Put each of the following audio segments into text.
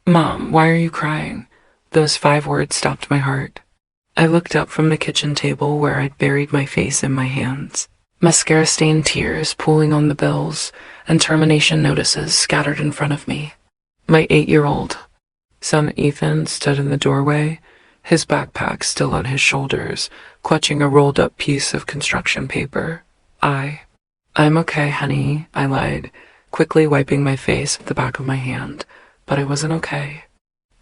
Mom, why are you crying? Those 5 words stopped my heart. I looked up from the kitchen table where I'd buried my face in my hands. Mascara-stained tears pooling on the bills and termination notices scattered in front of me. My 8-year-old son Ethan stood in the doorway, his backpack still on his shoulders, clutching a rolled-up piece of construction paper. I'm okay, honey, I lied, quickly wiping my face with the back of my hand, but I wasn't okay.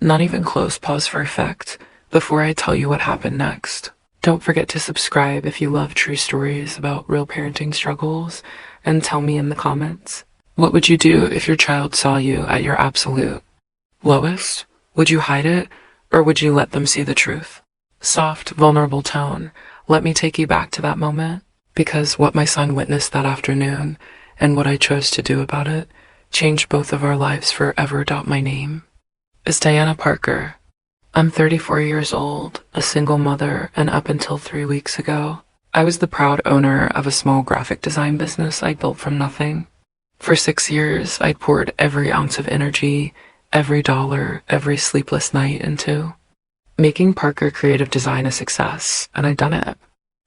Not even close. Pause for effect before I tell you what happened next. Don't forget to subscribe if you love true stories about real parenting struggles, and tell me in the comments. What would you do if your child saw you at your absolute lowest? Would you hide it, or would you let them see the truth? Soft, vulnerable tone. Let me take you back to that moment, because what my son witnessed that afternoon, and what I chose to do about it, changed both of our lives forever. My name is Diana Parker. I'm 34 years old, a single mother, and up until 3 weeks ago, I was the proud owner of a small graphic design business I built from nothing. For 6 years, I'd poured every ounce of energy, every dollar, every sleepless night into making Parker Creative Design a success, and I'd done it.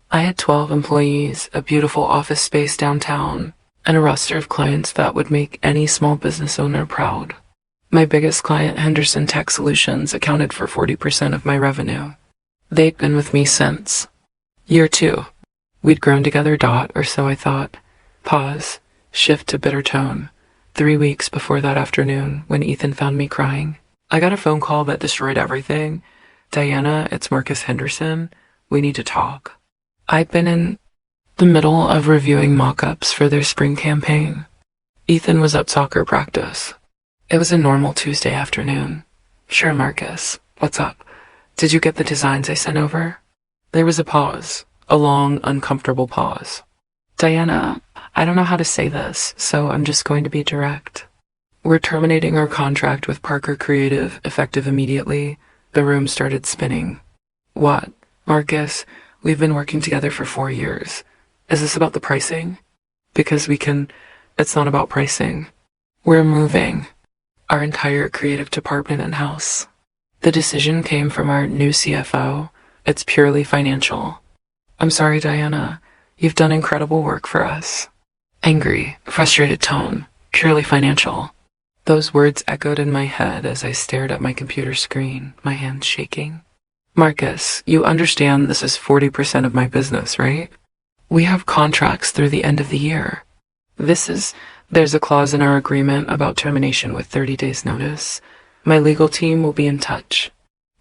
I had 12 employees, a beautiful office space downtown, and a roster of clients that would make any small business owner proud. My biggest client, Henderson Tech Solutions, accounted for 40% of my revenue. They'd been with me since year 2. We'd grown together, or so I thought. Pause, shift to bitter tone. 3 weeks before that afternoon, when Ethan found me crying, I got a phone call that destroyed everything. Diana, it's Marcus Henderson. We need to talk. I'd been in the middle of reviewing mock-ups for their spring campaign. Ethan was at soccer practice. It was a normal Tuesday afternoon. Sure, Marcus. What's up? Did you get the designs I sent over? There was a pause. A long, uncomfortable pause. Diana, I don't know how to say this, so I'm just going to be direct. We're terminating our contract with Parker Creative, effective immediately. The room started spinning. What? Marcus, we've been working together for 4 years. Is this about the pricing? Because it's not about pricing. We're moving our entire creative department in-house. The decision came from our new CFO. It's purely financial. I'm sorry, Diana. You've done incredible work for us. Angry, frustrated tone, purely financial. Those words echoed in my head as I stared at my computer screen, my hands shaking. Marcus, you understand this is 40% of my business, right? We have contracts through the end of the year. There's a clause in our agreement about termination with 30 days notice. My legal team will be in touch.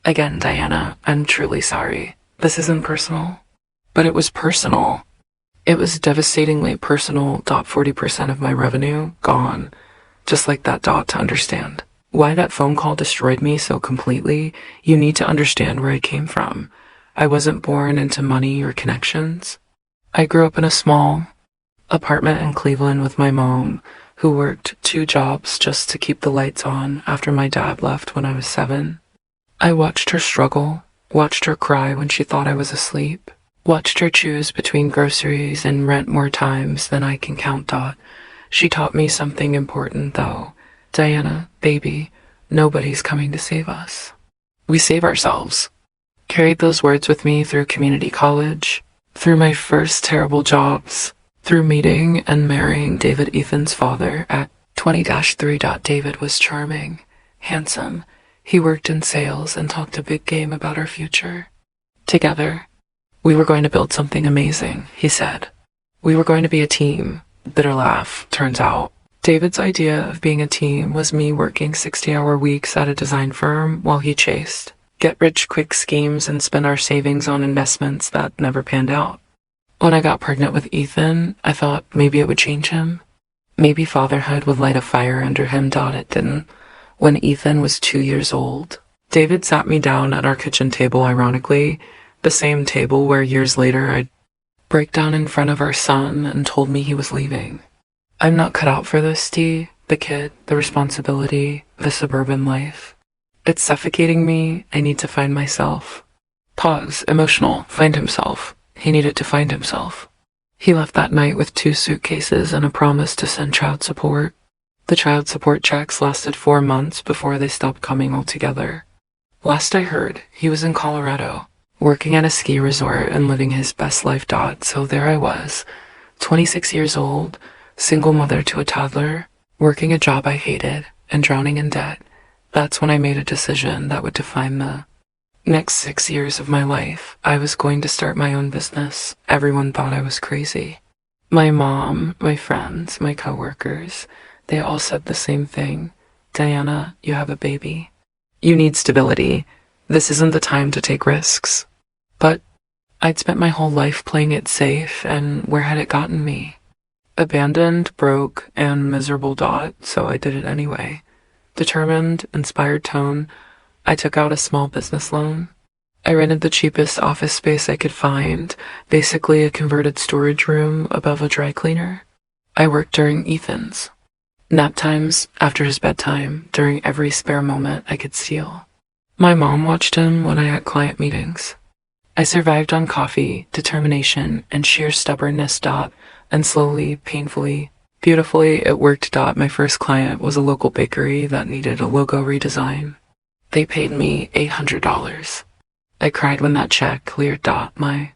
Again, Diana, I'm truly sorry. This isn't personal. But it was personal. It was devastatingly personal. 40% of my revenue gone. Just like that. To understand why that phone call destroyed me so completely, you need to understand where I came from. I wasn't born into money or connections. I grew up in a small apartment in Cleveland with my mom, who worked 2 jobs just to keep the lights on after my dad left when I was 7. I watched her struggle, watched her cry when she thought I was asleep, watched her choose between groceries and rent more times than I can count. She taught me something important, though. Diana, baby, nobody's coming to save us. We save ourselves. Carried those words with me through community college, through my first terrible jobs, through meeting and marrying David, Ethan's father, at 20-3. David was charming, handsome. He worked in sales and talked a big game about our future. Together, we were going to build something amazing, he said. We were going to be a team. Bitter laugh. Turns out, David's idea of being a team was me working 60-hour weeks at a design firm while he chased get-rich-quick schemes and spent our savings on investments that never panned out. When I got pregnant with Ethan, I thought maybe it would change him. Maybe fatherhood would light a fire under him. It didn't. When Ethan was 2 years old, David sat me down at our kitchen table, ironically, the same table where years later I'd break down in front of our son, and told me he was leaving. I'm not cut out for this, the kid, the responsibility, the suburban life. It's suffocating me. I need to find myself. Pause, emotional, find himself. He needed to find himself. He left that night with 2 suitcases and a promise to send child support. The child support checks lasted 4 months before they stopped coming altogether. Last I heard, he was in Colorado, working at a ski resort and living his best life. So there I was, 26 years old, single mother to a toddler, working a job I hated, and drowning in debt. That's when I made a decision that would define the next 6 years of my life. I was going to start my own business. Everyone thought I was crazy. My mom, my friends, my coworkers, they all said the same thing. Diana, you have a baby. You need stability. This isn't the time to take risks. But I'd spent my whole life playing it safe, and where had it gotten me? Abandoned, broke, and miserable. So I did it anyway. Determined, inspired tone, I took out a small business loan. I rented the cheapest office space I could find, basically a converted storage room above a dry cleaner. I worked during Ethan's nap times, after his bedtime, during every spare moment I could steal. My mom watched him when I had client meetings. I survived on coffee, determination, and sheer stubbornness. And slowly, painfully, beautifully, it worked. My first client was a local bakery that needed a logo redesign. They paid me $800. I cried when that check cleared. My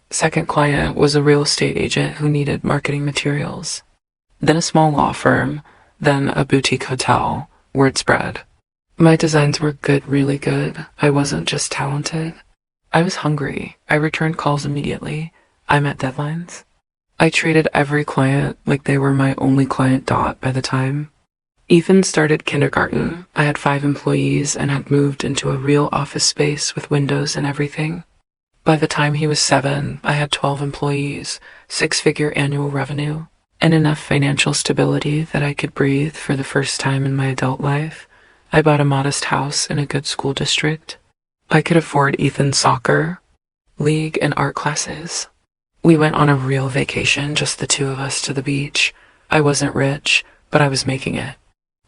second client was a real estate agent who needed marketing materials. Then a small law firm, then a boutique hotel. Word spread. My designs were good, really good. I wasn't just talented. I was hungry. I returned calls immediately. I met deadlines. I treated every client like they were my only client. By the time Ethan started kindergarten, I had 5 employees and had moved into a real office space with windows and everything. By the time he was 7, I had 12 employees, 6-figure annual revenue, and enough financial stability that I could breathe for the first time in my adult life. I bought a modest house in a good school district. I could afford Ethan's soccer, league, and art classes. We went on a real vacation, just the 2 of us, to the beach. I wasn't rich, but I was making it.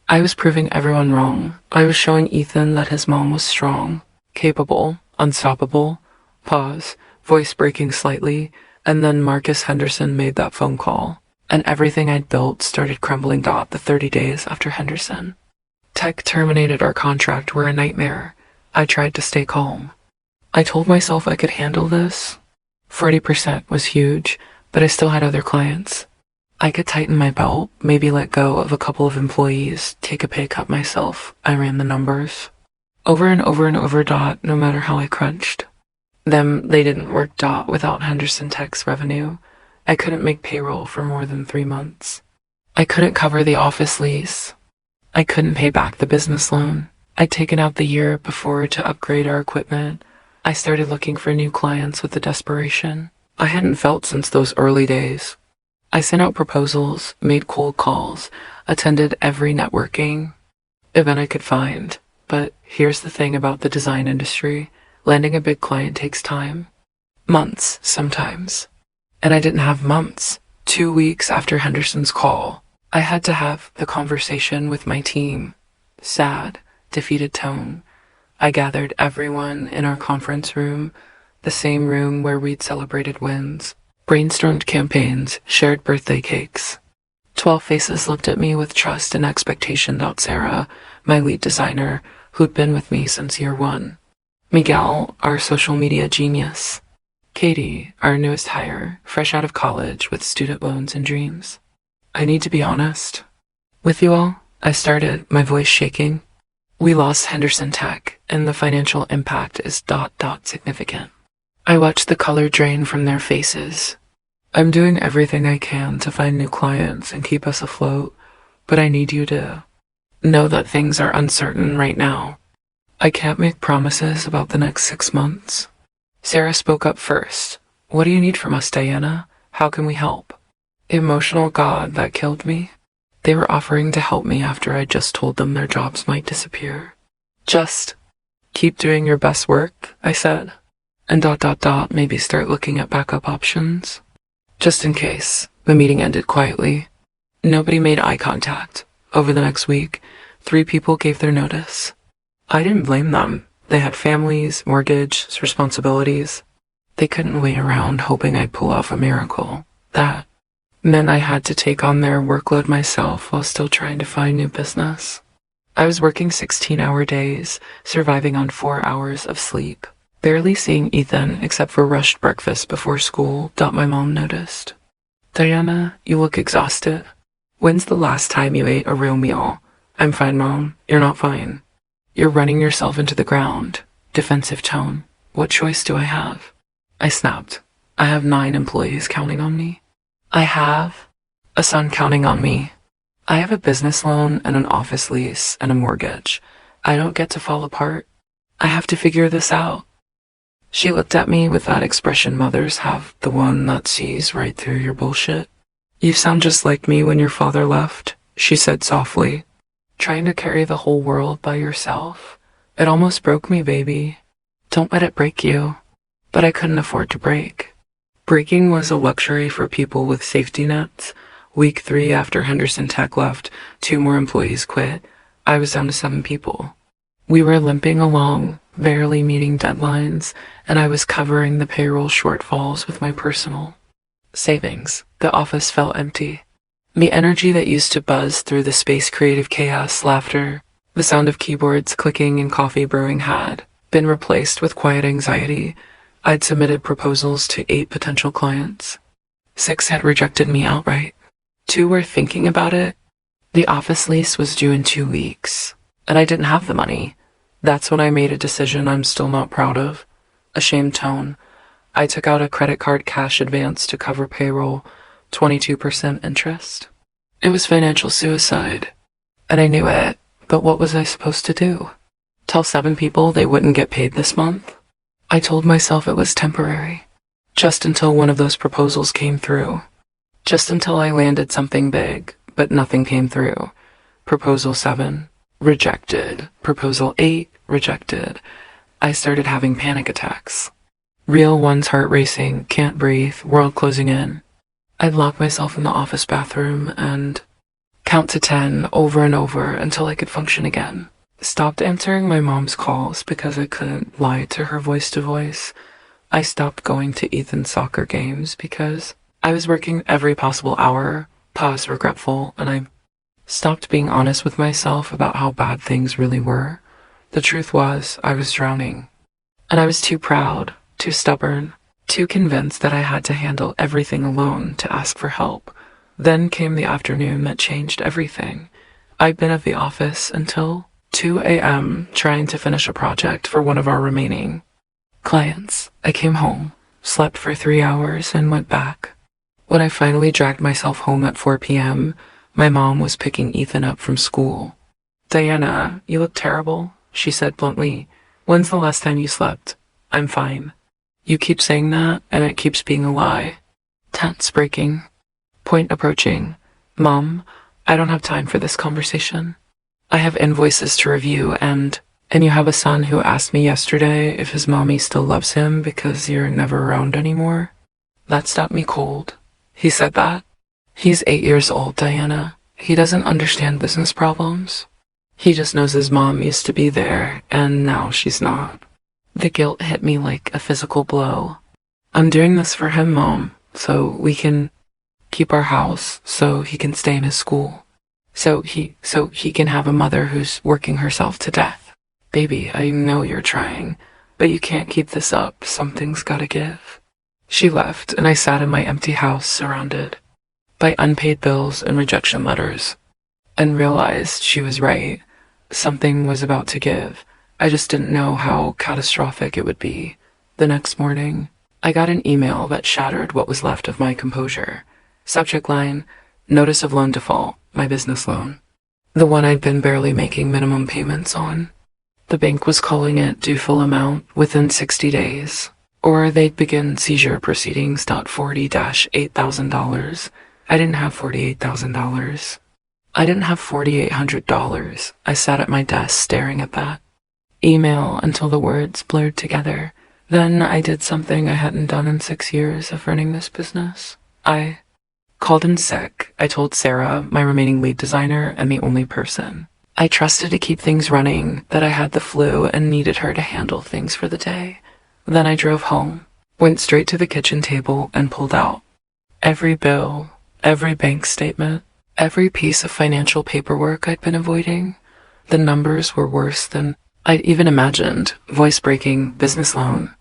I was proving everyone wrong. I was showing Ethan that his mom was strong, capable, unstoppable. Pause, voice breaking slightly, and then Marcus Henderson made that phone call, and everything I'd built started crumbling. The 30 days after Henderson Tech terminated our contract were a nightmare. I tried to stay calm. I told myself I could handle this. 40% was huge, but I still had other clients. I could tighten my belt, maybe let go of a couple of employees, take a pay cut myself. I ran the numbers. Over and over and over. No matter how I crunched. They didn't work. Without Henderson Tech's revenue, I couldn't make payroll for more than 3 months. I couldn't cover the office lease. I couldn't pay back the business loan I'd taken out the year before to upgrade our equipment. I started looking for new clients with the desperation I hadn't felt since those early days. I sent out proposals, made cold calls, attended every networking event I could find. But here's the thing about the design industry. Landing a big client takes time. Months, sometimes. And I didn't have months. 2 weeks after Henderson's call, I had to have the conversation with my team. Sad, defeated tone. I gathered everyone in our conference room, the same room where we'd celebrated wins, brainstormed campaigns, shared birthday cakes. 12 faces looked at me with trust and expectation. Sarah, my lead designer, who'd been with me since year 1. Miguel, our social media genius. Katie, our newest hire, fresh out of college with student loans and dreams. I need to be honest with you all. I started, my voice shaking. We lost Henderson Tech, and the financial impact is ... significant. I watched the color drain from their faces. I'm doing everything I can to find new clients and keep us afloat, but I need you to know that things are uncertain right now. I can't make promises about the next 6 months. Sarah spoke up first. What do you need from us, Diana? How can we help? Emotional God, that killed me. They were offering to help me after I just told them their jobs might disappear. Just keep doing your best work, I said. And ... maybe start looking at backup options. Just in case. The meeting ended quietly. Nobody made eye contact. Over the next week, 3 people gave their notice. I didn't blame them. They had families, mortgages, responsibilities. They couldn't wait around hoping I'd pull off a miracle. That meant I had to take on their workload myself while still trying to find new business. I was working 16-hour days, surviving on 4 hours of sleep, barely seeing Ethan except for rushed breakfast before school. My mom noticed. "Diana, you look exhausted. When's the last time you ate a real meal?" "I'm fine, Mom." "You're not fine. You're running yourself into the ground." Defensive tone. "What choice do I have?" I snapped. "I have 9 employees counting on me. I have a son counting on me. I have a business loan and an office lease and a mortgage. I don't get to fall apart. I have to figure this out." She looked at me with that expression mothers have, the one that sees right through your bullshit. "You sound just like me when your father left," she said softly. "Trying to carry the whole world by yourself. It almost broke me, baby. Don't let it break you." But I couldn't afford to break. Breaking was a luxury for people with safety nets. Week 3 after Henderson Tech left, 2 more employees quit. I was down to 7 people. We were limping along, barely meeting deadlines, and I was covering the payroll shortfalls with my personal savings. The office felt empty. The energy that used to buzz through the space creative chaos, laughter, the sound of keyboards clicking and coffee brewing had been replaced with quiet anxiety. I'd submitted proposals to 8 potential clients. 6 had rejected me outright. 2 were thinking about it. The office lease was due in 2 weeks, and I didn't have the money. That's when I made a decision I'm still not proud of. Ashamed tone. I took out a credit card cash advance to cover payroll, 22% interest. It was financial suicide, and I knew it, but what was I supposed to do? Tell 7 people they wouldn't get paid this month? I told myself it was temporary, just until one of those proposals came through. Just until I landed something big, but nothing came through. Proposal 7, rejected. Proposal 8, rejected. I started having panic attacks. Real ones, heart racing, can't breathe, world closing in. I'd lock myself in the office bathroom and count to 10 over and over until I could function again. Stopped answering my mom's calls because I couldn't lie to her voice to voice. I stopped going to Ethan's soccer games because I was working every possible hour, pause regretful, and I stopped being honest with myself about how bad things really were. The truth was, I was drowning. And I was too proud, too stubborn, too convinced that I had to handle everything alone to ask for help. Then came the afternoon that changed everything. I'd been at the office until 2 a.m. trying to finish a project for one of our remaining clients. I came home, slept for 3 hours, and went back. When I finally dragged myself home at 4 p.m., my mom was picking Ethan up from school. "Diana, you look terrible," she said bluntly. "When's the last time you slept?" "I'm fine." "You keep saying that, and it keeps being a lie." Tense breaking. Point approaching. "Mom, I don't have time for this conversation. I have invoices to review, and you have a son who asked me yesterday if his mommy still loves him because you're never around anymore." That stopped me cold. He said that? He's 8 years old, Diana. He doesn't understand business problems. He just knows his mom used to be there, and now she's not. The guilt hit me like a physical blow. "I'm doing this for him, Mom, so we can keep our house, so he can stay in his school. So he can have a mother who's working herself to death. Baby, I know you're trying, but you can't keep this up. Something's gotta give." She left, and I sat in my empty house surrounded by unpaid bills and rejection letters, and realized she was right. Something was about to give. I just didn't know how catastrophic it would be. The next morning, I got an email that shattered what was left of my composure. Subject line, "Notice of loan default, my business loan." The one I'd been barely making minimum payments on. The bank was calling it due full amount within 60 days, or they'd begin seizure proceedings. $40,008,000. I didn't have $48,000. I didn't have $4,800. I sat at my desk staring at that email until the words blurred together. Then I did something I hadn't done in 6 years of running this business. I called in sick. I told Sarah, my remaining lead designer and the only person I trusted to keep things running, that I had the flu and needed her to handle things for the day. Then I drove home, went straight to the kitchen table and pulled out every bill, Every bank statement, every piece of financial paperwork I'd been avoiding. The numbers were worse than I'd even imagined. Voice-breaking business loan.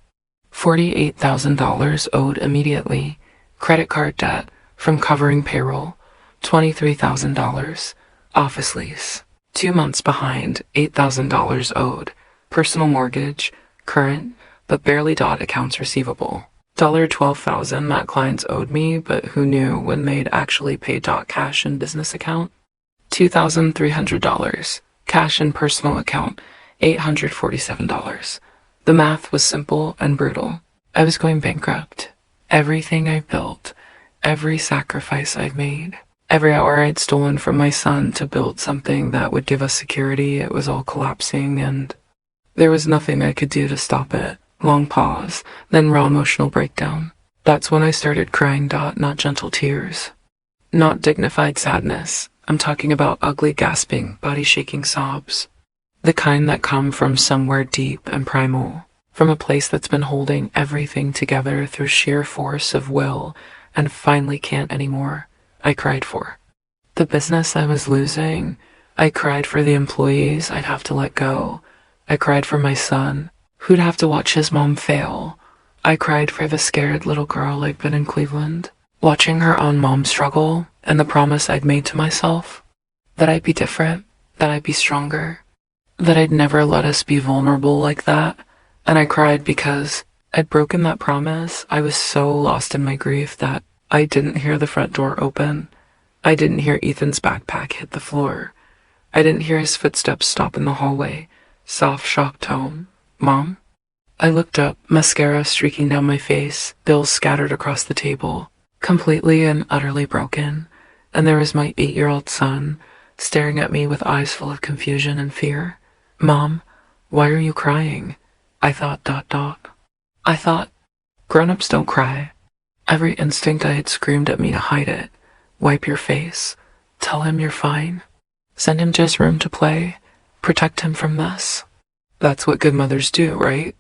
$48,000 owed immediately. Credit card debt from covering payroll. $23,000. Office lease. 2 months behind. $8,000 owed. Personal mortgage. Current, but barely accounts receivable. $12,000 that clients owed me, but who knew when they'd actually pay cash in business account. $2,300. Cash in personal account. $847. The math was simple and brutal. I was going bankrupt. Everything I built, every sacrifice I'd made, every hour I'd stolen from my son to build something that would give us security, it was all collapsing, and there was nothing I could do to stop it. Long pause, then raw emotional breakdown. That's when I started crying. Not gentle tears. Not dignified sadness. I'm talking about ugly gasping, body-shaking sobs. The kind that come from somewhere deep and primal. From a place that's been holding everything together through sheer force of will and finally can't anymore. I cried for the business I was losing. I cried for the employees I'd have to let go. I cried for my son, who'd have to watch his mom fail. I cried for the scared little girl I'd been in Cleveland, watching her own mom struggle, and the promise I'd made to myself that I'd be different, that I'd be stronger, that I'd never let us be vulnerable like that. And I cried because I'd broken that promise. I was so lost in my grief that I didn't hear the front door open. I didn't hear Ethan's backpack hit the floor. I didn't hear his footsteps stop in the hallway. Soft, shocked tone. Mom? I looked up, mascara streaking down my face, bills scattered across the table, completely and utterly broken, and there was my 8-year-old son, staring at me with eyes full of confusion and fear. Mom, why are you crying? I thought, I thought, grown-ups don't cry. Every instinct I had screamed at me to hide it. Wipe your face. Tell him you're fine. Send him to his room to play. Protect him from this. That's what good mothers do, right?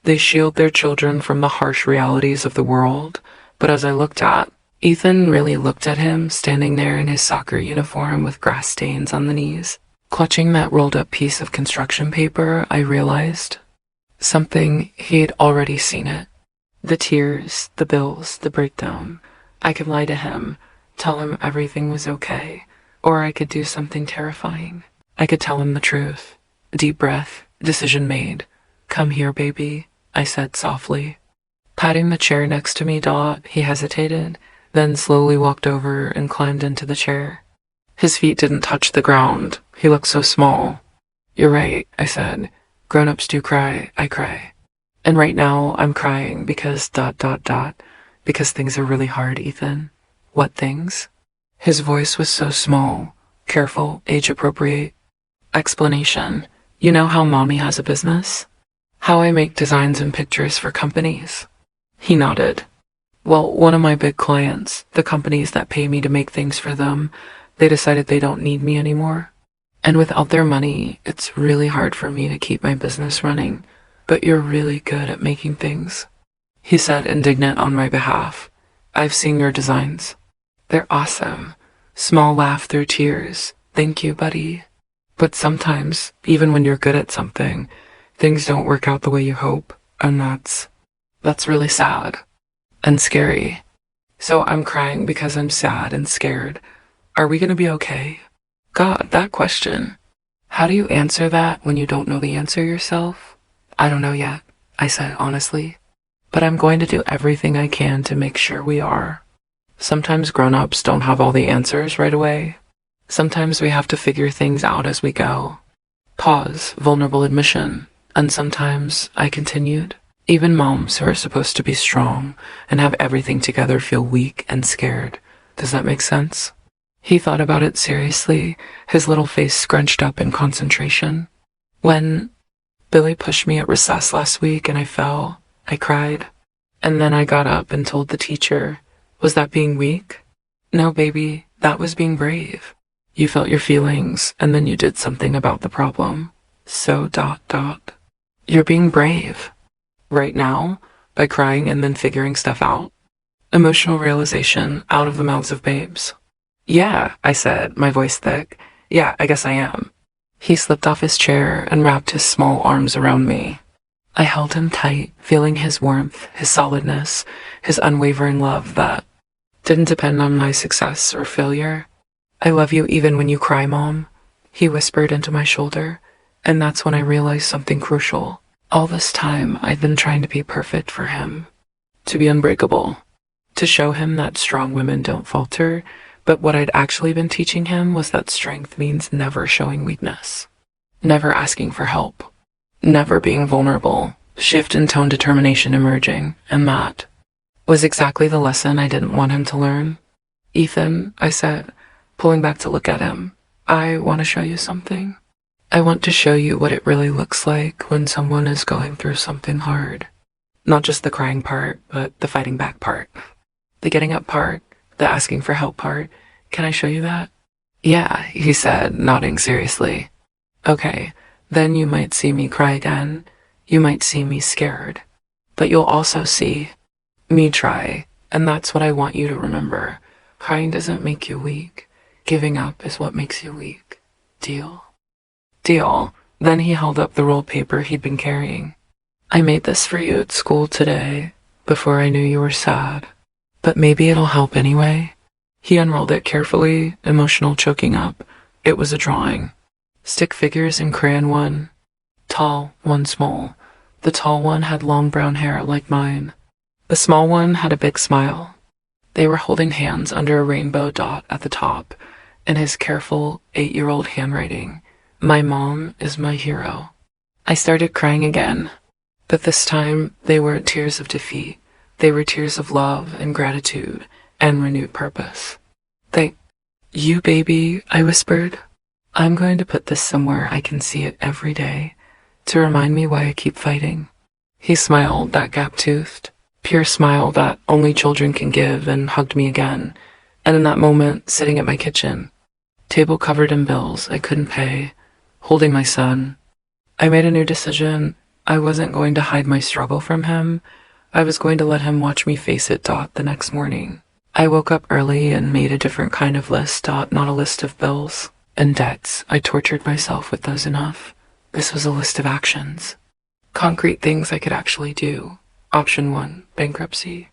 They shield their children from the harsh realities of the world. But as I looked at, Ethan really looked at him, standing there in his soccer uniform with grass stains on the knees. Clutching that rolled up piece of construction paper, I realized something. He'd already seen it. The tears, the bills, the breakdown. I could lie to him, tell him everything was okay, or I could do something terrifying. I could tell him the truth. Deep breath, decision made. Come here, baby, I said softly. Patting the chair next to me, he hesitated, then slowly walked over and climbed into the chair. His feet didn't touch the ground. He looked so small. You're right, I said. Grown-ups do cry. I cry. And right now, I'm crying because ... because things are really hard, Ethan. What things? His voice was so small, careful, age-appropriate. Explanation. You know how Mommy has a business? How I make designs and pictures for companies? He nodded. Well, one of my big clients, the companies that pay me to make things for them, they decided they don't need me anymore. And without their money, it's really hard for me to keep my business running. But you're really good at making things, he said, indignant on my behalf. I've seen your designs. They're awesome. Small laugh through tears. Thank you, buddy. But sometimes, even when you're good at something, things don't work out the way you hope, and that's really sad and scary. So I'm crying because I'm sad and scared. Are we gonna be okay? God, that question. How do you answer that when you don't know the answer yourself? I don't know yet, I said honestly. But I'm going to do everything I can to make sure we are. Sometimes grown-ups don't have all the answers right away. Sometimes we have to figure things out as we go. Pause, vulnerable admission. And sometimes, I continued, even moms who are supposed to be strong and have everything together feel weak and scared. Does that make sense? He thought about it seriously, his little face scrunched up in concentration. When Billy pushed me at recess last week and I fell, I cried. And then I got up and told the teacher, was that being weak? No, baby, that was being brave. You felt your feelings and then you did something about the problem. So ... You're being brave. Right now, by crying and then figuring stuff out. Emotional realization out of the mouths of babes. Yeah, I said, my voice thick. Yeah, I guess I am. He slipped off his chair and wrapped his small arms around me. I held him tight, feeling his warmth, his solidness, his unwavering love that didn't depend on my success or failure. I love you even when you cry, Mom, he whispered into my shoulder, and that's when I realized something crucial. All this time, I'd been trying to be perfect for him, to be unbreakable, to show him that strong women don't falter, but what I'd actually been teaching him was that strength means never showing weakness, never asking for help, never being vulnerable, shift in tone, determination emerging, and that was exactly the lesson I didn't want him to learn. Ethan, I said, pulling back to look at him, I want to show you something. I want to show you what it really looks like when someone is going through something hard. Not just the crying part, but the fighting back part. The getting up part, the asking for help part. Can I show you that? Yeah, he said, nodding seriously. Okay, then you might see me cry again. You might see me scared. But you'll also see me try, and that's what I want you to remember. Crying doesn't make you weak. Giving up is what makes you weak. Deal? Deal. Then he held up the rolled paper he'd been carrying. I made this for you at school today, before I knew you were sad. But maybe it'll help anyway. He unrolled it carefully, emotional choking up. It was a drawing. Stick figures in crayon, one tall, one small. The tall one had long brown hair like mine. The small one had a big smile. They were holding hands under a rainbow dot at the top, in his careful 8-year-old handwriting. My mom is my hero. I started crying again, but this time they weren't tears of defeat. They were tears of love and gratitude and renewed purpose. Thank you, baby, I whispered. I'm going to put this somewhere I can see it every day to remind me why I keep fighting. He smiled, that gap-toothed, pure smile that only children can give, and hugged me again. And in that moment, sitting at my kitchen, table covered in bills I couldn't pay, holding my son, I made a new decision. I wasn't going to hide my struggle from him. I was going to let him watch me face it. The next morning, I woke up early and made a different kind of list. Not a list of bills and debts. I tortured myself with those enough. This was a list of actions. Concrete things I could actually do. Option 1, bankruptcy.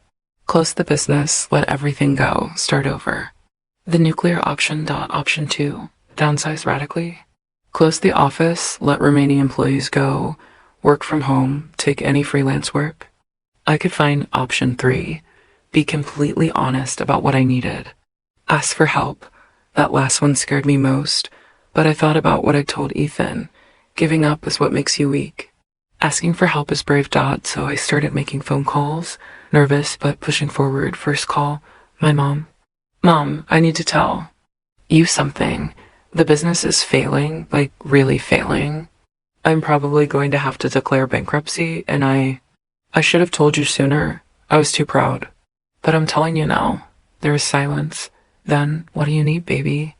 Close the business, let everything go, start over. The nuclear option. Option 2, downsize radically. Close the office, let remaining employees go, work from home, take any freelance work. I could find option 3, be completely honest about what I needed. Ask for help. That last one scared me most, but I thought about what I told Ethan. Giving up is what makes you weak. Asking for help is brave. So I started making phone calls, nervous but pushing forward. First call, my mom. Mom, I need to tell you something. The business is failing, like really failing. I'm probably going to have to declare bankruptcy, and I should have told you sooner. I was too proud. But I'm telling you now. There is silence. Then, what do you need, baby?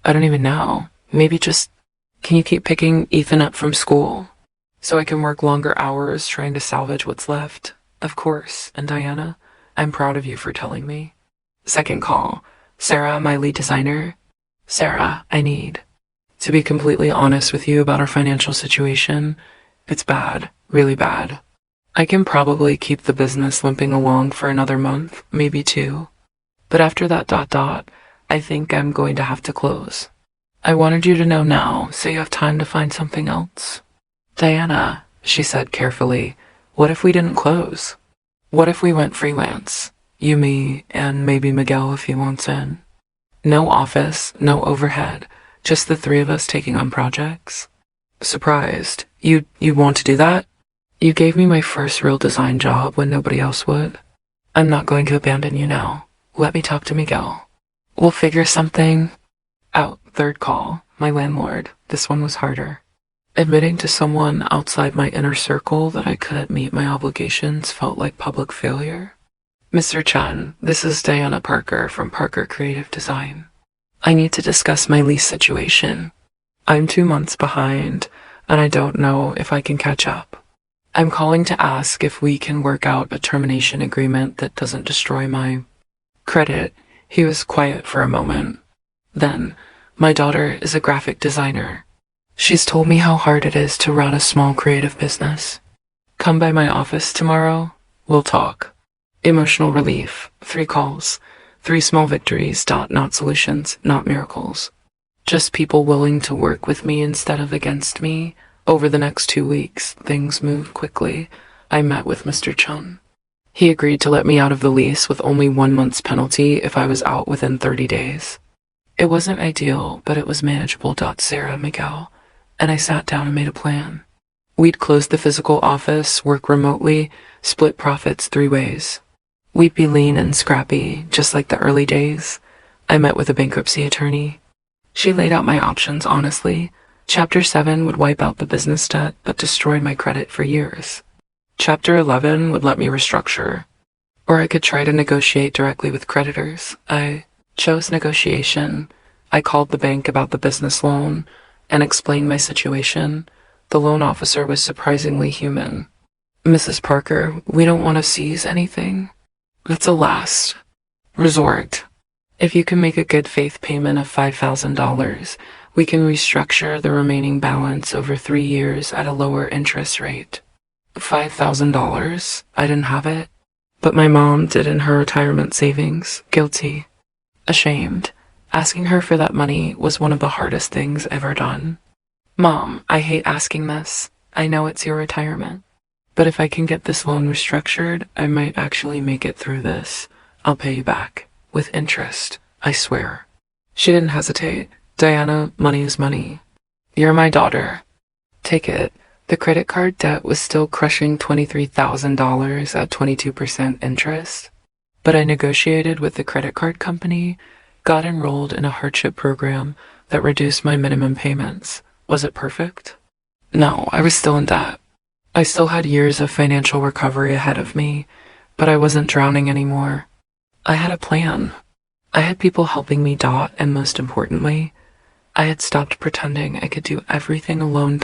I don't even know. Maybe just, can you keep picking Ethan up from school so I can work longer hours trying to salvage what's left? Of course. And Diana, I'm proud of you for telling me. Second call. Sarah, my lead designer. Sarah, I need to be completely honest with you about our financial situation. It's bad, really bad. I can probably keep the business limping along for another month, maybe 2. But after that ... I think I'm going to have to close. I wanted you to know now, so you have time to find something else. Diana, she said carefully, what if we didn't close? What if we went freelance? You, me, and maybe Miguel if he wants in. No office, no overhead, just the 3 of us taking on projects. Surprised. You want to do that? You gave me my first real design job when nobody else would. I'm not going to abandon you now. Let me talk to Miguel. We'll figure something out. Third call, my landlord. This one was harder. Admitting to someone outside my inner circle that I couldn't meet my obligations felt like public failure. Mr. Chen, this is Diana Parker from Parker Creative Design. I need to discuss my lease situation. I'm 2 months behind, and I don't know if I can catch up. I'm calling to ask if we can work out a termination agreement that doesn't destroy my credit." He was quiet for a moment. Then, "My daughter is a graphic designer. She's told me how hard it is to run a small creative business. Come by my office tomorrow. We'll talk." Emotional relief. 3 calls. 3 small victories. Not solutions, not miracles. Just people willing to work with me instead of against me. Over the next 2 weeks, things moved quickly. I met with Mr. Chun. He agreed to let me out of the lease with only 1 month's penalty if I was out within 30 days. It wasn't ideal, but it was manageable. Sarah, Miguel, and I sat down and made a plan. We'd close the physical office, work remotely, split profits 3 ways. We'd be lean and scrappy, just like the early days. I met with a bankruptcy attorney. She laid out my options honestly. Chapter 7 would wipe out the business debt, but destroy my credit for years. Chapter 11 would let me restructure. Or I could try to negotiate directly with creditors. I chose negotiation. I called the bank about the business loan and explained my situation. The loan officer was surprisingly human. "Mrs. Parker, we don't want to seize anything. It's a last resort. If you can make a good faith payment of $5,000, we can restructure the remaining balance over 3 years at a lower interest rate." $5,000? I didn't have it. But my mom did in her retirement savings. Guilty. Ashamed. Asking her for that money was one of the hardest things ever done. "Mom, I hate asking this. I know it's your retirement. But if I can get this loan restructured, I might actually make it through this. I'll pay you back. With interest, I swear." She didn't hesitate. "Diana, money is money. You're my daughter. Take it." The credit card debt was still crushing $23,000 at 22% interest. But I negotiated with the credit card company, got enrolled in a hardship program that reduced my minimum payments. Was it perfect? No, I was still in debt. I still had years of financial recovery ahead of me, but I wasn't drowning anymore. I had a plan. I had people helping me. And most importantly, I had stopped pretending I could do everything alone.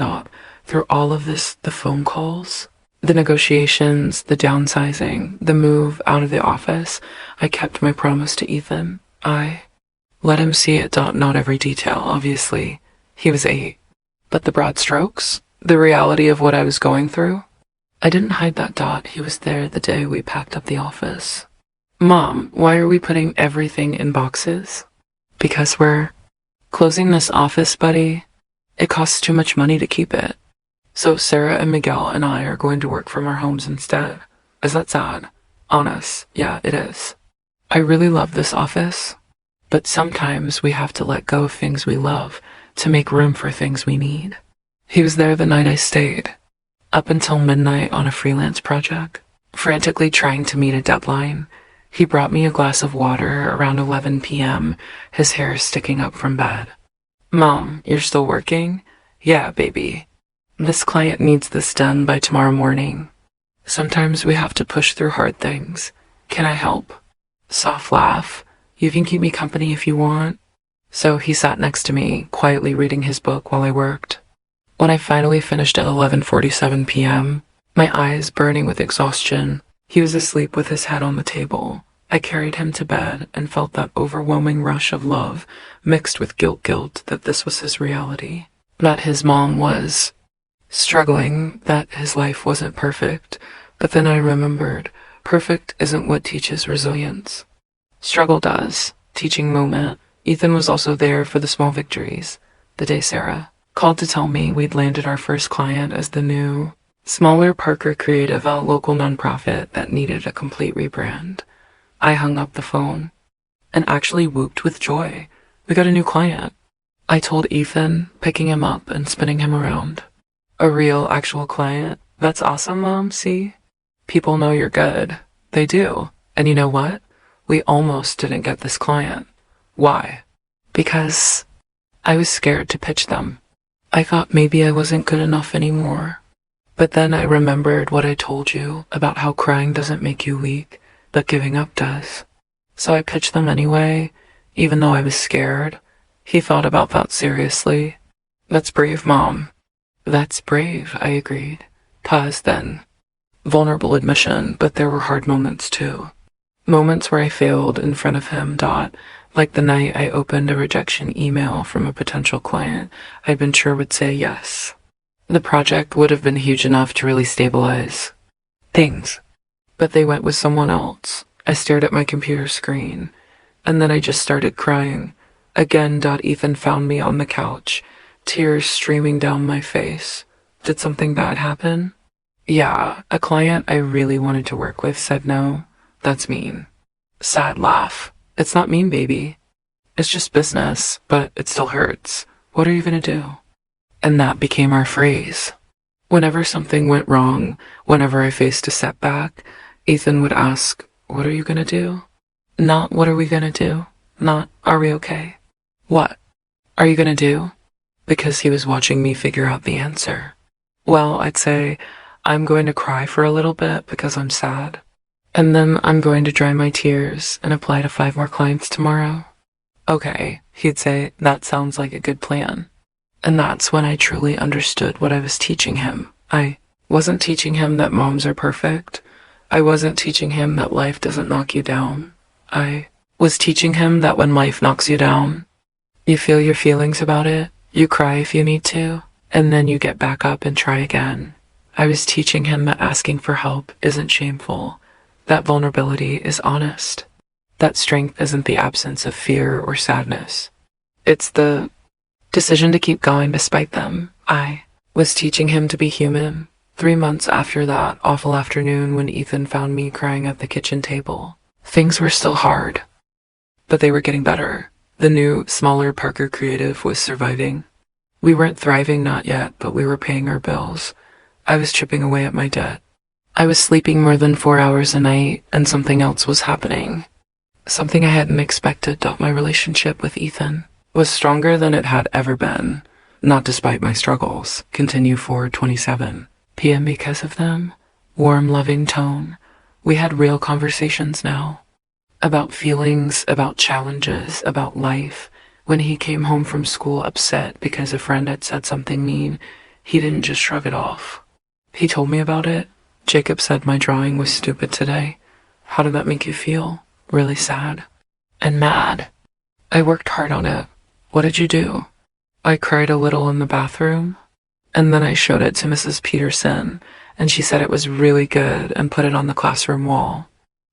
Through all of this, the phone calls, the negotiations, the downsizing, the move out of the office, I kept my promise to Ethan. I let him see it. Not every detail, obviously. He was 8. But the broad strokes, the reality of what I was going through, I didn't hide that. He was there the day we packed up the office. "Mom, why are we putting everything in boxes?" "Because we're closing this office, buddy. It costs too much money to keep it. So Sarah and Miguel and I are going to work from our homes instead." Is that sad? Honest, yeah, it is. I really love this office, but sometimes we have to let go of things we love to make room for things we need. He was there the night I stayed, up until midnight on a freelance project, frantically trying to meet a deadline. He brought me a glass of water around 11 p.m., his hair sticking up from bed. "Mom, you're still working?" "Yeah, baby. This client needs this done by tomorrow morning. Sometimes we have to push through hard things. Can I help?" Soft laugh. "You can keep me company if you want." So he sat next to me, quietly reading his book while I worked. When I finally finished at 11:47 p.m., my eyes burning with exhaustion, he was asleep with his head on the table. I carried him to bed and felt that overwhelming rush of love mixed with guilt that this was his reality, that his mom was struggling, that his life wasn't perfect. But then I remembered, perfect isn't what teaches resilience. Struggle does. Teaching moment. Ethan was also there for the small victories. The day Sarah called to tell me we'd landed our first client as the new, smaller Parker Creative, a local nonprofit that needed a complete rebrand. I hung up the phone and actually whooped with joy. We got a new client. I told Ethan, picking him up and spinning him around. "A real, actual client? That's awesome, Mom, see? People know you're good. They do. And you know what? We almost didn't get this client. Why? Because I was scared to pitch them. I thought maybe I wasn't good enough anymore. But then I remembered what I told you about how crying doesn't make you weak, but giving up does. So I pitched them anyway, even though I was scared." He thought about that seriously. "That's brave, Mom." "That's brave," I agreed. Pause then. Vulnerable admission, but there were hard moments too. Moments where I failed in front of him. Like the night I opened a rejection email from a potential client I'd been sure would say yes. The project would have been huge enough to really stabilize things. But they went with someone else. I stared at my computer screen, and then I just started crying. Again. Ethan found me on the couch, tears streaming down my face. Did something bad happen? Yeah, a client I really wanted to work with said no. That's mean. Sad laugh. It's not mean, baby. It's just business, but it still hurts. What are you gonna do? And that became our phrase. Whenever something went wrong, whenever I faced a setback, Ethan would ask, "What are you gonna do?" Not, "What are we gonna do?" Not, "Are we okay?" What are you gonna do? Because he was watching me figure out the answer. Well, I'd say, "I'm going to cry for a little bit because I'm sad. And then I'm going to dry my tears and apply to 5 more clients tomorrow." Okay, he'd say, "That sounds like a good plan." And that's when I truly understood what I was teaching him. I wasn't teaching him that moms are perfect. I wasn't teaching him that life doesn't knock you down. I was teaching him that when life knocks you down, you feel your feelings about it, you cry if you need to, and then you get back up and try again. I was teaching him that asking for help isn't shameful, that vulnerability is honest, that strength isn't the absence of fear or sadness. It's the decision to keep going despite them. I was teaching him to be human. 3 months after that awful afternoon when Ethan found me crying at the kitchen table, things were still hard, but they were getting better. The new, smaller Parker Creative was surviving. We weren't thriving, not yet, but we were paying our bills. I was chipping away at my debt. I was sleeping more than 4 hours a night, and something else was happening. Something I hadn't expected. My relationship with Ethan was stronger than it had ever been, not despite my struggles. Continue 4:27 p.m. because of them. Warm, loving tone. We had real conversations now. About feelings, about challenges, about life. When he came home from school upset because a friend had said something mean, he didn't just shrug it off. He told me about it. "Jacob said my drawing was stupid today. How did that make you feel?" "Really sad and mad. I worked hard on it." "What did you do?" "I cried a little in the bathroom, and then I showed it to Mrs. Peterson, and she said it was really good and put it on the classroom wall."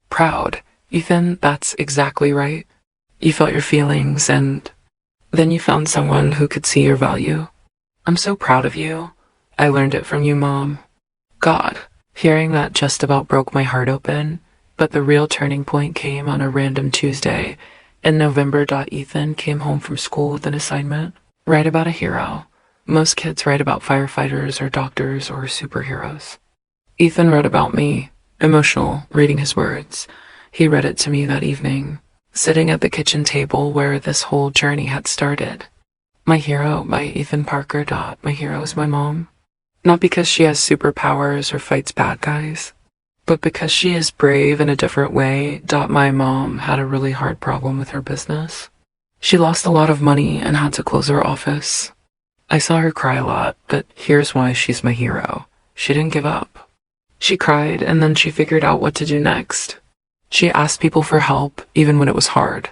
Proud. Ethan, that's exactly right. You felt your feelings, and then you found someone who could see your value. I'm so proud of you. I learned it from you, Mom. God, hearing that just about broke my heart open, but the real turning point came on a random Tuesday in November. Ethan came home from school with an assignment. Write about a hero. Most kids write about firefighters or doctors or superheroes. Ethan wrote about me, emotional, reading his words. He read it to me that evening, sitting at the kitchen table where this whole journey had started. My hero by Ethan Parker. My hero is my mom. Not because she has superpowers or fights bad guys, but because she is brave in a different way. My mom had a really hard problem with her business. She lost a lot of money and had to close her office. I saw her cry a lot, but here's why she's my hero. She didn't give up. She cried, and then she figured out what to do next. She asked people for help, even when it was hard.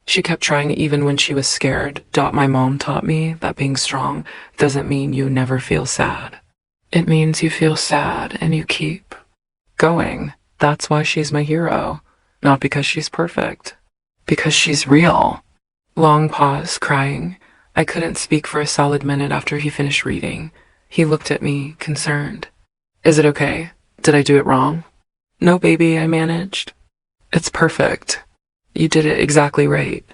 She kept trying even when she was scared. My mom taught me that being strong doesn't mean you never feel sad. It means you feel sad and you keep going. That's why she's my hero. Not because she's perfect. Because she's real. Long pause, crying. I couldn't speak for a solid minute after he finished reading. He looked at me, concerned. Is it okay? Did I do it wrong? No, baby, I managed. It's perfect. You did it exactly right.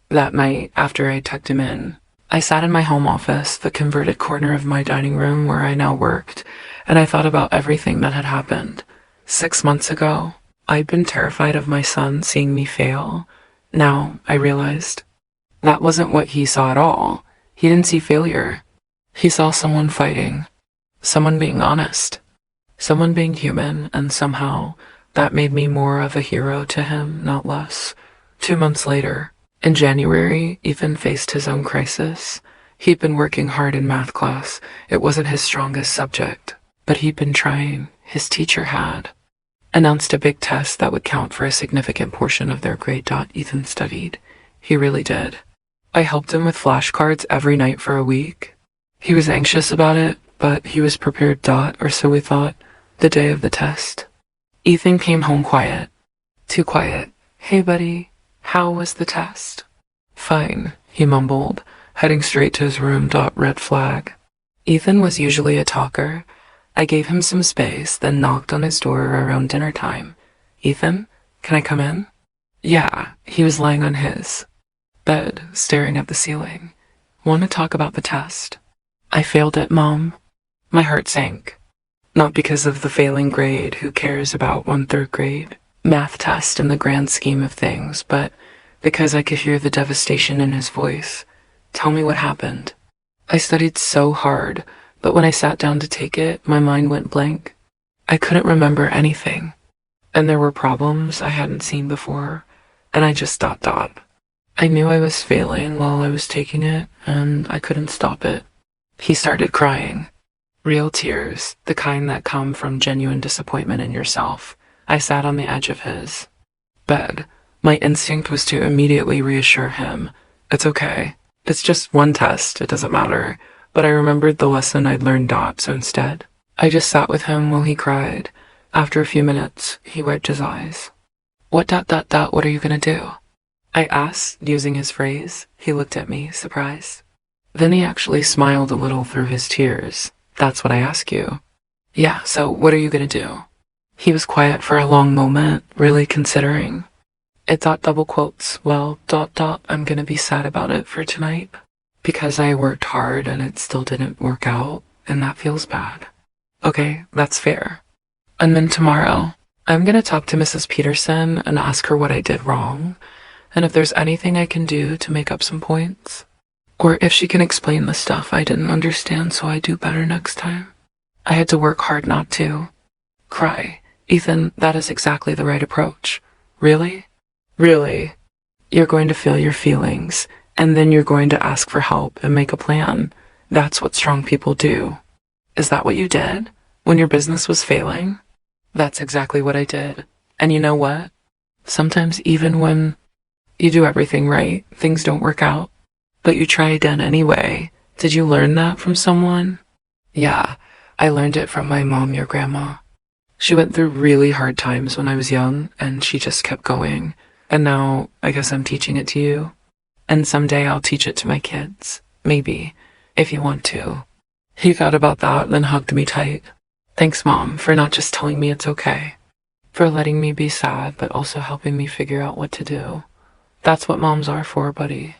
That night, after I tucked him in, I sat in my home office, the converted corner of my dining room where I now worked, and I thought about everything that had happened. 6 months ago, I'd been terrified of my son seeing me fail. Now, I realized that wasn't what he saw at all. He didn't see failure. He saw someone fighting, someone being honest, someone being human, and somehow that made me more of a hero to him, not less. 2 months later, in January, Ethan faced his own crisis. He'd been working hard in math class. It wasn't his strongest subject. But he'd been trying. His teacher had announced a big test that would count for a significant portion of their grade. Ethan studied. He really did. I helped him with flashcards every night for a week. He was anxious about it, but he was prepared. Or so we thought, the day of the test. Ethan came home quiet. Too quiet. Hey buddy, how was the test? Fine, he mumbled, heading straight to his room. Red flag. Ethan was usually a talker. I gave him some space, then knocked on his door around dinner time. Ethan, can I come in? Yeah, he was lying on his bed, staring at the ceiling. Want to talk about the test? I failed it, Mom. My heart sank. Not because of the failing grade, who cares about one third grade math test in the grand scheme of things, but because I could hear the devastation in his voice. Tell me what happened. I studied so hard, but when I sat down to take it, my mind went blank. I couldn't remember anything. And there were problems I hadn't seen before, and I just ... I knew I was failing while I was taking it, and I couldn't stop it. He started crying. Real tears, the kind that come from genuine disappointment in yourself. I sat on the edge of his bed. My instinct was to immediately reassure him. It's okay. It's just one test. It doesn't matter. But I remembered the lesson I'd learned. So instead, I just sat with him while he cried. After a few minutes, he wiped his eyes. What ... what are you gonna do? I asked, using his phrase. He looked at me, surprised. Then he actually smiled a little through his tears. That's what I ask you. Yeah, so what are you gonna do? He was quiet for a long moment, really considering. It ... double quotes. Well ... I'm gonna be sad about it for tonight. Because I worked hard and it still didn't work out, and that feels bad. Okay, that's fair. And then tomorrow, I'm gonna talk to Mrs. Peterson and ask her what I did wrong, and if there's anything I can do to make up some points. Or if she can explain the stuff I didn't understand so I do better next time. I had to work hard not to cry. Ethan, that is exactly the right approach. Really? Really? You're going to feel your feelings, and then you're going to ask for help and make a plan. That's what strong people do. Is that what you did? When your business was failing? That's exactly what I did. And you know what? Sometimes even when you do everything right, things don't work out. But you try again anyway. Did you learn that from someone? Yeah, I learned it from my mom, your grandma. She went through really hard times when I was young, and she just kept going. And now, I guess I'm teaching it to you. And someday I'll teach it to my kids. Maybe, if you want to. He thought about that, then hugged me tight. Thanks, Mom, for not just telling me it's okay. For letting me be sad, but also helping me figure out what to do. That's what moms are for, buddy.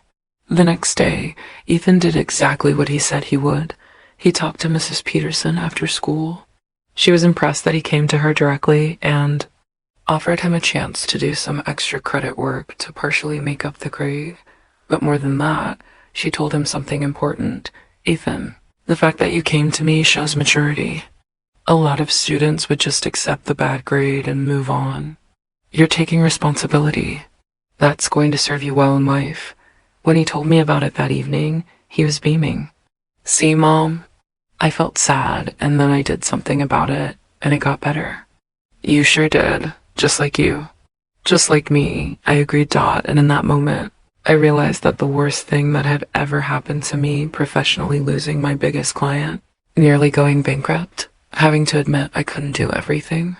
The next day, Ethan did exactly what he said he would. He talked to Mrs. Peterson after school. She was impressed that he came to her directly and offered him a chance to do some extra credit work to partially make up the grade. But more than that, she told him something important. Ethan, the fact that you came to me shows maturity. A lot of students would just accept the bad grade and move on. You're taking responsibility. That's going to serve you well in life. When he told me about it that evening, he was beaming. See, Mom? I felt sad, and then I did something about it, and it got better. You sure did. Just like you. Just like me, I agreed. And in that moment, I realized that the worst thing that had ever happened to me, professionally losing my biggest client, nearly going bankrupt, having to admit I couldn't do everything,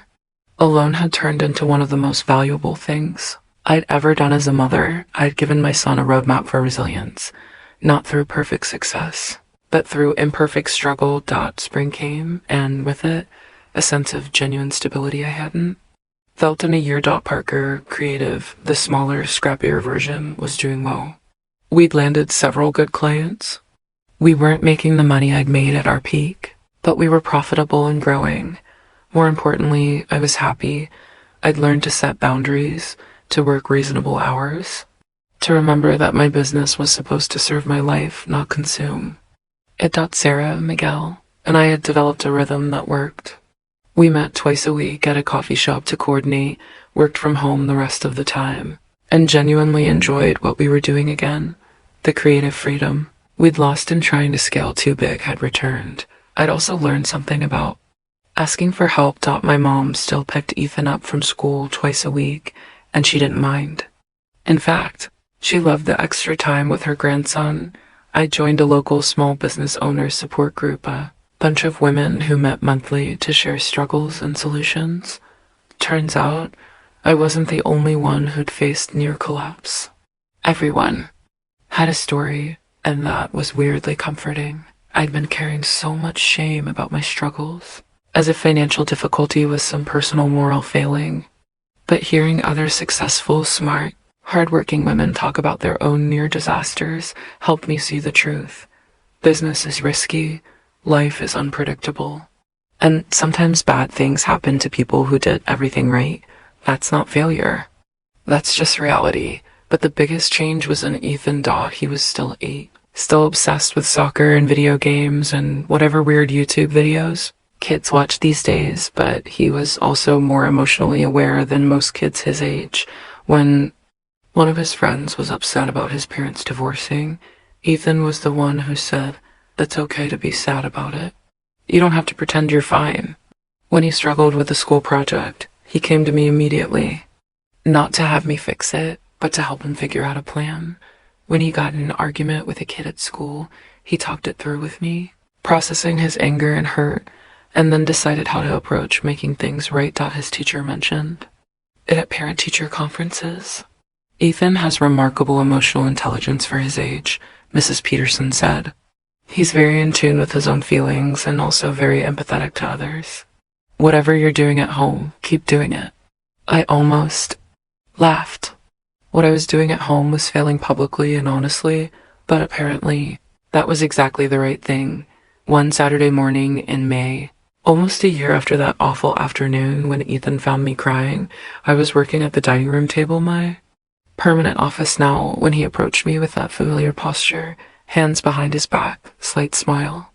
alone had turned into one of the most valuable things I'd ever done as a mother. I'd given my son a roadmap for resilience, not through perfect success, but through imperfect struggle. Spring came, and with it, a sense of genuine stability I hadn't felt in a year. Parker, creative, the smaller, scrappier version, was doing well. We'd landed several good clients. We weren't making the money I'd made at our peak, but we were profitable and growing. More importantly, I was happy. I'd learned to set boundaries, to work reasonable hours, to remember that my business was supposed to serve my life, not consume it. Sarah, Miguel, and I had developed a rhythm that worked. We met twice a week at a coffee shop to coordinate, worked from home the rest of the time, and genuinely enjoyed what we were doing again. The creative freedom we'd lost in trying to scale too big had returned. I'd also learned something about Asking for help taught my mom still picked Ethan up from school twice a week, and she didn't mind. In fact, she loved the extra time with her grandson. I joined a local small business owners support group, a bunch of women who met monthly to share struggles and solutions. Turns out, I wasn't the only one who'd faced near collapse. Everyone had a story, and that was weirdly comforting. I'd been carrying so much shame about my struggles, as if financial difficulty was some personal moral failing. But hearing other successful, smart, hardworking women talk about their own near disasters helped me see the truth. Business is risky, life is unpredictable, and sometimes bad things happen to people who did everything right. That's not failure. That's just reality. But the biggest change was in Ethan. He was still 8, still obsessed with soccer and video games and whatever weird YouTube videos kids watch these days, but he was also more emotionally aware than most kids his age. When one of his friends was upset about his parents divorcing, Ethan was the one who said, "It's okay to be sad about it. You don't have to pretend you're fine." When he struggled with a school project, he came to me immediately, not to have me fix it, but to help him figure out a plan. When he got in an argument with a kid at school, he talked it through with me, processing his anger and hurt, and then decided how to approach making things right. His teacher mentioned it at parent-teacher conferences. Ethan has remarkable emotional intelligence for his age, Mrs. Peterson said. He's very in tune with his own feelings and also very empathetic to others. Whatever you're doing at home, keep doing it. I almost laughed. What I was doing at home was failing publicly and honestly, but apparently that was exactly the right thing. One Saturday morning in May, almost a year after that awful afternoon when Ethan found me crying, I was working at the dining room table, my permanent office now, when he approached me with that familiar posture, hands behind his back, slight smile.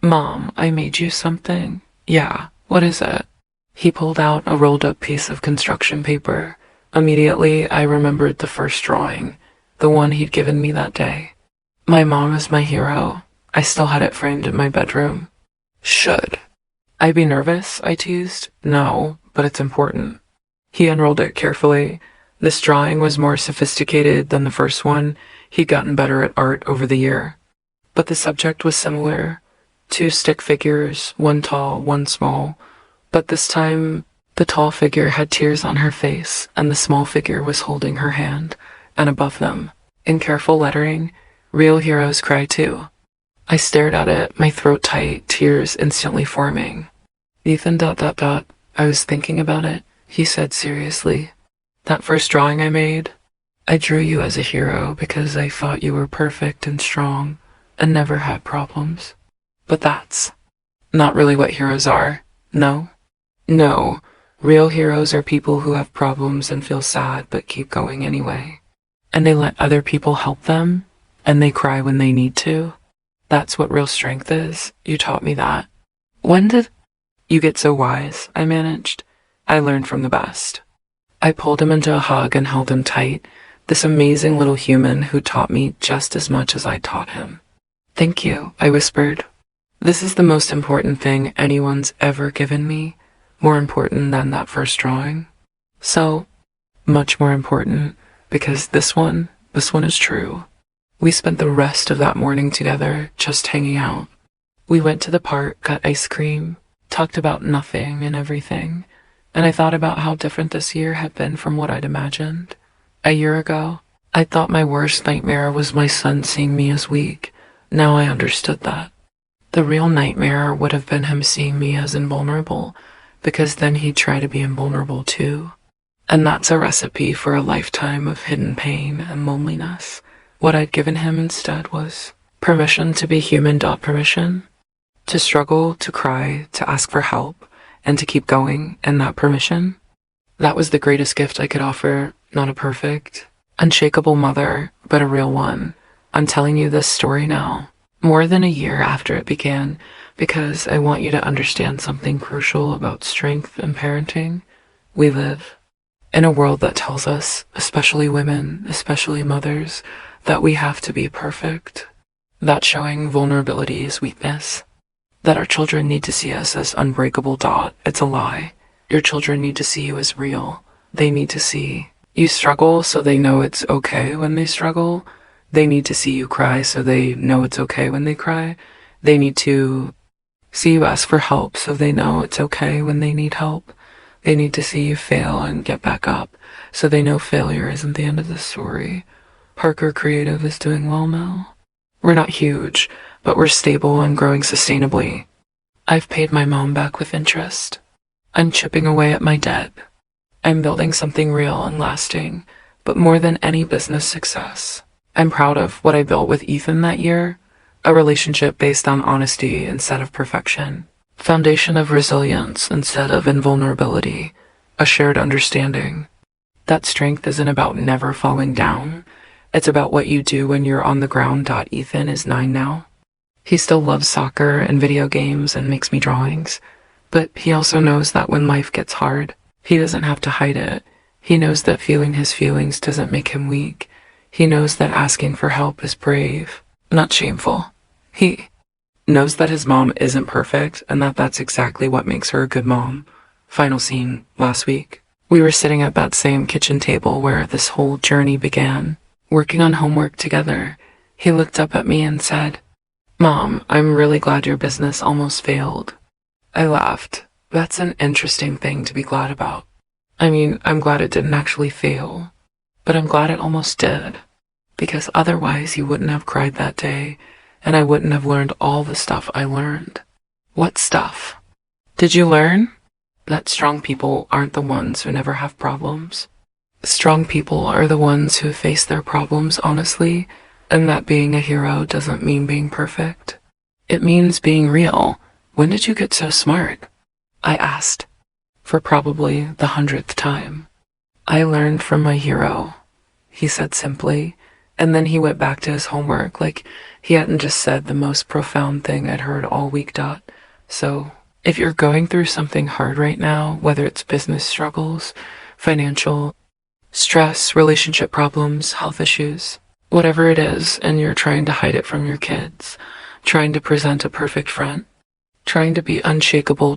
"Mom, I made you something." "Yeah, what is it?" He pulled out a rolled-up piece of construction paper. Immediately, I remembered the first drawing, the one he'd given me that day. My mom is my hero. I still had it framed in my bedroom. "Should I be nervous?" I teased. "No, but it's important." He unrolled it carefully. This drawing was more sophisticated than the first one. He'd gotten better at art over the year. But the subject was similar. 2 stick figures, one tall, one small. But this time, the tall figure had tears on her face, and the small figure was holding her hand, and above them, in careful lettering, "Real heroes cry too." I stared at it, my throat tight, tears instantly forming. "Ethan, I was thinking about it," he said seriously. "That first drawing I made, I drew you as a hero because I thought you were perfect and strong and never had problems. But that's not really what heroes are, no? No, real heroes are people who have problems and feel sad but keep going anyway. And they let other people help them, and they cry when they need to. That's what real strength is. You taught me that." "When did you get so wise?" I managed. "I learned from the best." I pulled him into a hug and held him tight, this amazing little human who taught me just as much as I taught him. "Thank you," I whispered. "This is the most important thing anyone's ever given me, more important than that first drawing. So much more important, because this one is true." We spent the rest of that morning together, just hanging out. We went to the park, got ice cream, talked about nothing and everything, and I thought about how different this year had been from what I'd imagined. A year ago, I thought my worst nightmare was my son seeing me as weak. Now I understood that. The real nightmare would have been him seeing me as invulnerable, because then he'd try to be invulnerable too. And that's a recipe for a lifetime of hidden pain and loneliness. What I'd given him instead was permission to be human. Permission to struggle, to cry, to ask for help, and to keep going, and that permission. That was the greatest gift I could offer, not a perfect, unshakable mother, but a real one. I'm telling you this story now, more than a year after it began, because I want you to understand something crucial about strength and parenting. We live in a world that tells us, especially women, especially mothers, that we have to be perfect, that showing vulnerability is weakness, that our children need to see us as unbreakable. It's a lie. Your children need to see you as real. They need to see you struggle so they know it's okay when they struggle. They need to see you cry so they know it's okay when they cry. They need to see you ask for help so they know it's okay when they need help. They need to see you fail and get back up so they know failure isn't the end of the story. Parker Creative is doing well now. We're not huge, but we're stable and growing sustainably. I've paid my mom back with interest. I'm chipping away at my debt. I'm building something real and lasting, but more than any business success, I'm proud of what I built with Ethan that year. A relationship based on honesty instead of perfection. Foundation of resilience instead of invulnerability. A shared understanding that strength isn't about never falling down. It's about what you do when you're on the ground. Ethan is 9 now. He still loves soccer and video games and makes me drawings, but he also knows that when life gets hard, he doesn't have to hide it. He knows that feeling his feelings doesn't make him weak. He knows that asking for help is brave, not shameful. He knows that his mom isn't perfect and that that's exactly what makes her a good mom. Final scene, last week. We were sitting at that same kitchen table where this whole journey began, working on homework together. He looked up at me and said, "Mom, I'm really glad your business almost failed." I laughed. That's an interesting thing to be glad about. I mean, I'm glad it didn't actually fail, but I'm glad it almost did, because otherwise you wouldn't have cried that day, and I wouldn't have learned all the stuff I learned. What stuff? Did you learn? That strong people aren't the ones who never have problems. Strong people are the ones who face their problems honestly, and that being a hero doesn't mean being perfect. It means being real. When did you get so smart? I asked, for probably the 100th time. I learned from my hero, he said simply, and then he went back to his homework like he hadn't just said the most profound thing I'd heard all week. So, if you're going through something hard right now, whether it's business struggles, financial stress, relationship problems, health issues, whatever it is, and you're trying to hide it from your kids, trying to present a perfect front, trying to be unshakable.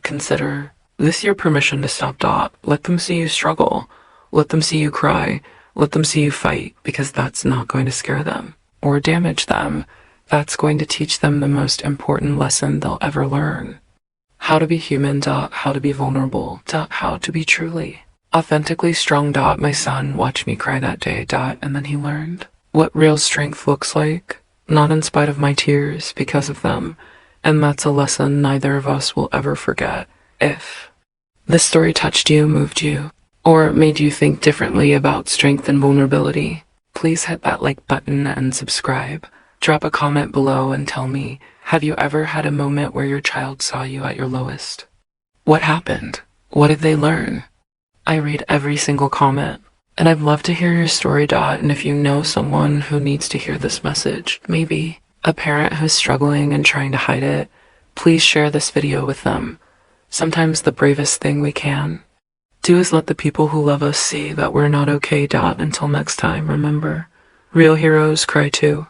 Consider this your permission to stop. Let them see you struggle. Let them see you cry. Let them see you fight, because that's not going to scare them or damage them. That's going to teach them the most important lesson they'll ever learn. How to be human. How to be vulnerable. How to be truly authentically strong. My son watched me cry that day. And then he learned what real strength looks like, not in spite of my tears, because of them. And that's a lesson neither of us will ever forget. If this story touched you, moved you, or made you think differently about strength and vulnerability, please hit that like button and subscribe. Drop a comment below and tell me, have you ever had a moment where your child saw you at your lowest? What happened? What did they learn? I read every single comment, and I'd love to hear your story. And if you know someone who needs to hear this message, maybe a parent who's struggling and trying to hide it, please share this video with them. Sometimes the bravest thing we can do is let the people who love us see that we're not okay. Until next time, remember, real heroes cry too.